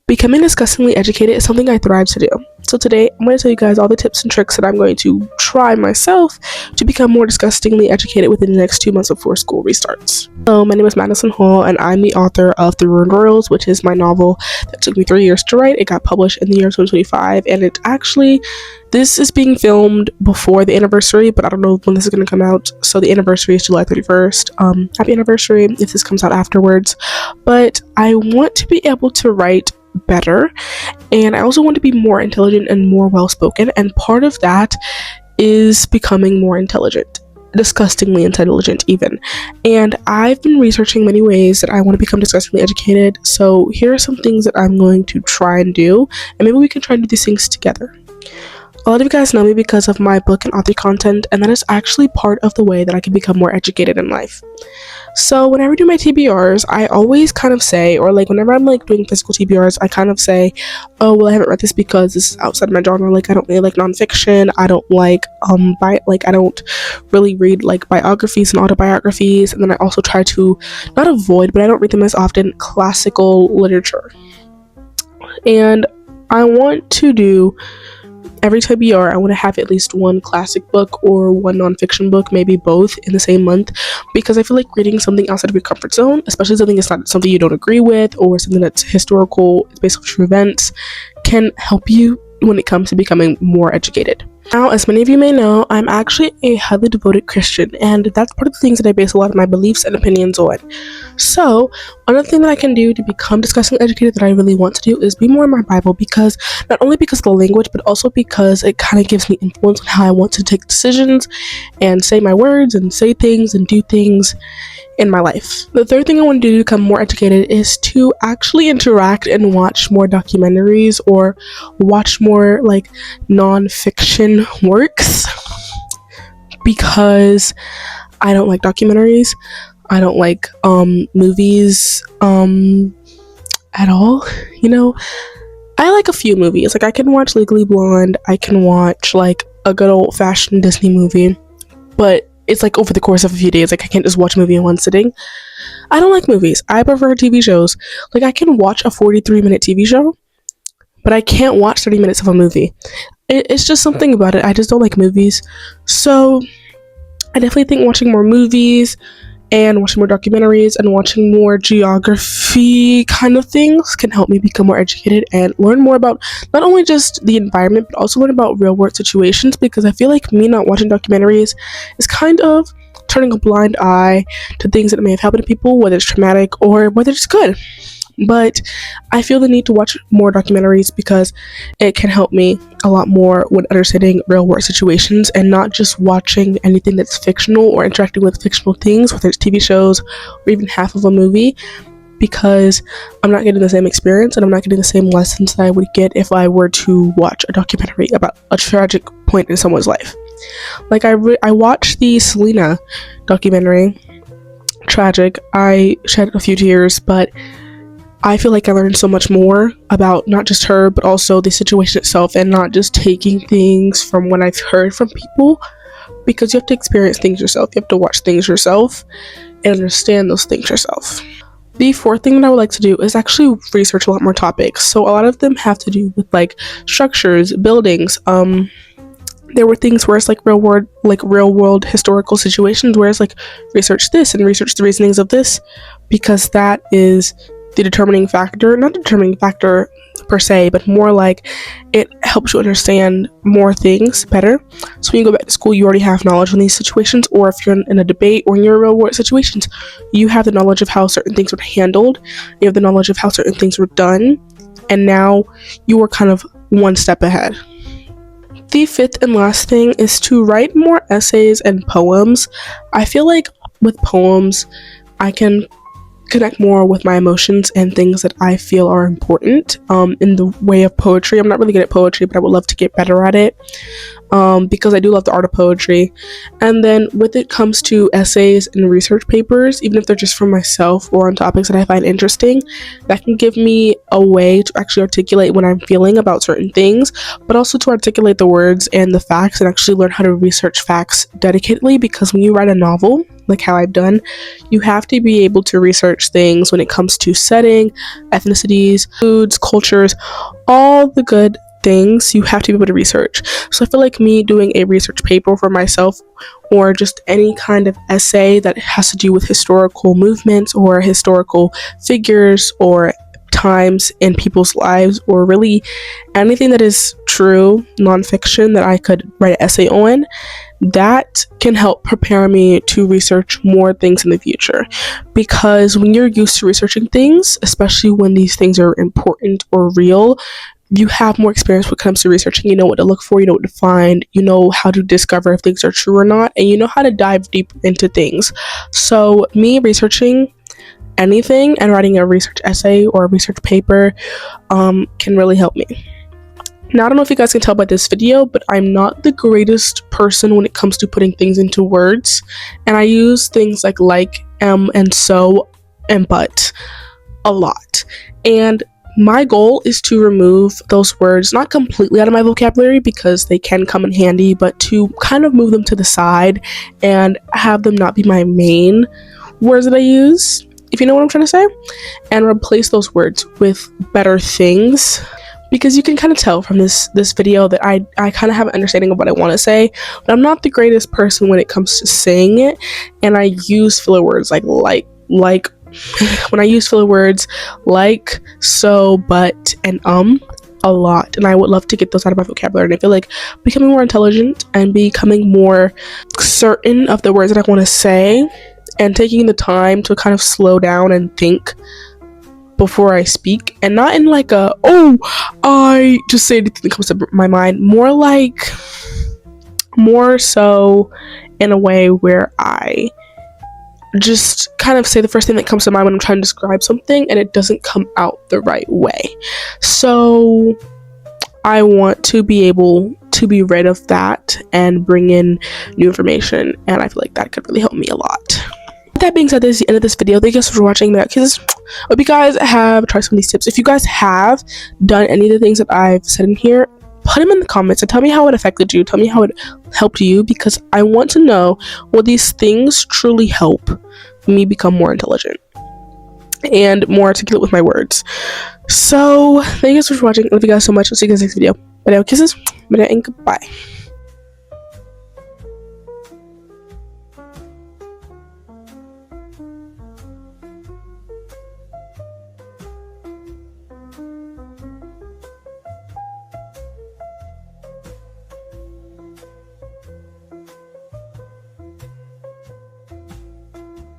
Becoming disgustingly educated is something I thrive to do. So today, I'm going to tell you guys all the tips and tricks that I'm going to try myself to become more disgustingly educated within the next 2 months before school restarts. Hello, my name is Madison Hall, and I'm the author of The Ruined Royals, which is my novel that took me 3 years to write. It got published in the year 2025, and this is being filmed before the anniversary, but I don't know when this is going to come out. So the anniversary is July 31st. Happy anniversary if this comes out afterwards. But I want to be able to write better, and I also want to be more intelligent and more well-spoken, and part of that is becoming more intelligent, disgustingly intelligent even. And I've been researching many ways that I want to become disgustingly educated, so here are some things that I'm going to try and do, and maybe we can try and do these things together. A lot of you guys know me because of my book and author content, and that is actually part of the way that I can become more educated in life. So whenever I do my TBRs, I always kind of say, or like whenever I'm like doing physical TBRs, I kind of say, oh, well, I haven't read this because this is outside my genre. Like, I don't really like nonfiction. I don't like I don't really read like biographies and autobiographies. And then I also try to not avoid, but I don't read them as often, classical literature. And I want to do every TBR, I want to have at least one classic book or one nonfiction book, maybe both in the same month, because I feel like reading something outside of your comfort zone, especially something that's not something you don't agree with or something that's historical, it's based on true events, can help you when it comes to becoming more educated. Now, as many of you may know, I'm actually a highly devoted Christian, and that's part of the things that I base a lot of my beliefs and opinions on. So, another thing that I can do to become disgustingly educated that I really want to do is be more in my Bible, because not only because of the language, but also because it kind of gives me influence on how I want to take decisions and say my words and say things and do things in my life. The third thing I want to do to become more educated is to actually interact and watch more documentaries or watch more like non-fiction works, because I don't like documentaries. I don't like movies at all. You know, I like a few movies. Like, I can watch Legally Blonde, I can watch like a good old-fashioned Disney movie, but it's like over the course of a few days. Like, I can't just watch a movie in one sitting. I don't like movies. I prefer TV shows. Like, I can watch a 43-minute TV show, but I can't watch 30 minutes of a movie. It's just something about it. I just don't like movies. So I definitely think watching more movies and watching more documentaries and watching more geography kind of things can help me become more educated and learn more about not only just the environment, but also learn about real world situations, because I feel like me not watching documentaries is kind of turning a blind eye to things that may have happened to people, whether it's traumatic or whether it's good. But I feel the need to watch more documentaries because it can help me a lot more when understanding real world situations and not just watching anything that's fictional or interacting with fictional things, whether it's TV shows or even half of a movie, because I'm not getting the same experience and I'm not getting the same lessons that I would get if I were to watch a documentary about a tragic point in someone's life. Like, I watched the Selena documentary. Tragic. I shed a few tears, but I feel like I learned so much more about not just her, but also the situation itself, and not just taking things from what I've heard from people, because you have to experience things yourself. You have to watch things yourself and understand those things yourself. The fourth thing that I would like to do is actually research a lot more topics. So a lot of them have to do with like structures, buildings. There were things where it's like real world historical situations where it's like research this and research the reasonings of this, because that is the determining factor, not the determining factor per se, but more like it helps you understand more things better. So when you go back to school, you already have knowledge on these situations, or if you're in a debate or in your real world situations, you have the knowledge of how certain things were handled, you have the knowledge of how certain things were done, and now you are kind of one step ahead. The fifth and last thing is to write more essays and poems. I feel like with poems, I can connect more with my emotions and things that I feel are important in the way of poetry. I'm not really good at poetry, but I would love to get better at it because I do love the art of poetry. And then with it comes to essays and research papers, even if they're just for myself or on topics that I find interesting, that can give me a way to actually articulate what I'm feeling about certain things, but also to articulate the words and the facts and actually learn how to research facts dedicatedly, because when you write a novel, like how I've done, you have to be able to research things when it comes to setting, ethnicities, foods, cultures, all the good things you have to be able to research. So I feel like me doing a research paper for myself, or just any kind of essay that has to do with historical movements or historical figures or times in people's lives, or really anything that is true nonfiction that I could write an essay on, that can help prepare me to research more things in the future. Because when you're used to researching things, especially when these things are important or real, you have more experience when it comes to researching. You know what to look for, you know what to find, you know how to discover if things are true or not, and you know how to dive deep into things. So me researching anything and writing a research essay or a research paper can really help me. Now, I don't know if you guys can tell by this video, but I'm not the greatest person when it comes to putting things into words, and I use things like, and so, and but a lot. And my goal is to remove those words, not completely out of my vocabulary because they can come in handy, but to kind of move them to the side and have them not be my main words that I use, if you know what I'm trying to say, and replace those words with better things. Because you can kind of tell from this video that I kind of have an understanding of what I want to say, but I'm not the greatest person when it comes to saying it, and I use filler words like when I use filler words like, so, but, and a lot, and I would love to get those out of my vocabulary. And I feel like becoming more intelligent and becoming more certain of the words that I want to say, and taking the time to kind of slow down and think before I speak, and not in like a, oh, I just say anything that comes to my mind, more so in a way where I just kind of say the first thing that comes to mind when I'm trying to describe something, and it doesn't come out the right way. So I want to be able to be rid of that and bring in new information, and I feel like that could really help me a lot. With that being said, this is the end of this video. Thank you guys for watching. Because I hope you guys have tried some of these tips. If you guys have done any of the things that I've said in here, put them in the comments and tell me how it affected you. Tell me how it helped you, because I want to know, will these things truly help me become more intelligent and more articulate with my words? So thank you guys for watching. I love you guys so much. I'll see you guys next video. Bye now, kisses, bye now, and goodbye.